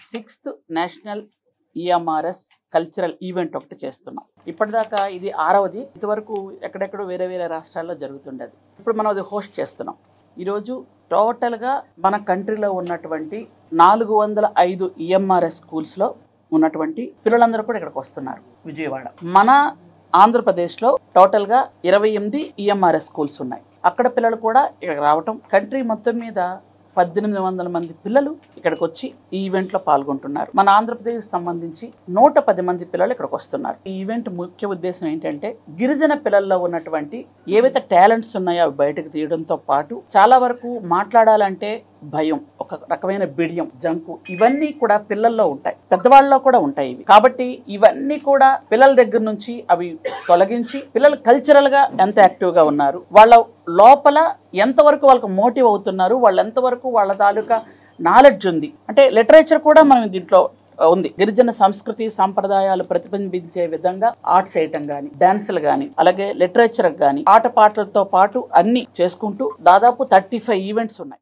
6th national EMRS cultural event ఒకటి చేస్తున్నాం. ఇప్పటిదాకా ఇది 6వది. ఇంతవరకు ఎక్కడెక్కడో వేరే వేరే రాష్ట్రాల్లో జరుగుతుండేది. ఇప్పుడు మనం అది హోస్ట్ చేస్తున్నాం. ఈరోజు టోటల్గా మన కంట్రీలో ఉన్నటువంటి 405 ఈఎంఆర్ఎస్ స్కూల్స్లో ఉన్నటువంటి పిల్లలందరూ కూడా ఇక్కడికి వస్తున్నారు. విజయవాడ మన ఆంధ్రప్రదేశ్లో టోటల్గా 28 ఈఎంఆర్ఎస్ స్కూల్స్ ఉన్నాయి. అక్కడ పిల్లలు కూడా ఇక్కడికి రావటం, కంట్రీ మొత్తం మీద 1800 మంది పిల్లలు ఇక్కడికి వచ్చి ఈ ఈవెంట్లో పాల్గొంటున్నారు. మన ఆంధ్రప్రదేశ్ సంబంధించి 110 మంది పిల్లలు ఇక్కడికి వస్తున్నారు. ఈ ఈవెంట్ ముఖ్య ఉద్దేశం ఏంటంటే గిరిజన పిల్లల్లో ఉన్నటువంటి ఏవైతే టాలెంట్స్ ఉన్నాయో అవి బయటకు తీయడంతో పాటు చాలా వరకు మాట్లాడాలంటే భయం, ఒక రకమైన బిడియం, జంకు, ఇవన్నీ కూడా పిల్లల్లో ఉంటాయి, పెద్దవాళ్ళలో కూడా ఉంటాయి ఇవి. కాబట్టి ఇవన్నీ కూడా పిల్లల దగ్గర నుంచి అవి తొలగించి పిల్లలు కల్చరల్గా ఎంత యాక్టివ్గా ఉన్నారు, వాళ్ళ లోపల ఎంతవరకు వాళ్ళకి మోటివ్ అవుతున్నారు, వాళ్ళు ఎంతవరకు వాళ్ళ తాలూకా నాలెడ్జ్ ఉంది, అంటే లిటరేచర్ కూడా మనం దీంట్లో ఉంది. గిరిజన సంస్కృతి సంప్రదాయాలు ప్రతిబింబించే విధంగా ఆర్ట్స్ వేయటం కానీ, డాన్సులు కానీ, అలాగే లిటరేచర్ కానీ, ఆటపాటలతో పాటు అన్ని చేసుకుంటూ దాదాపు 35 ఈవెంట్స్ ఉన్నాయి.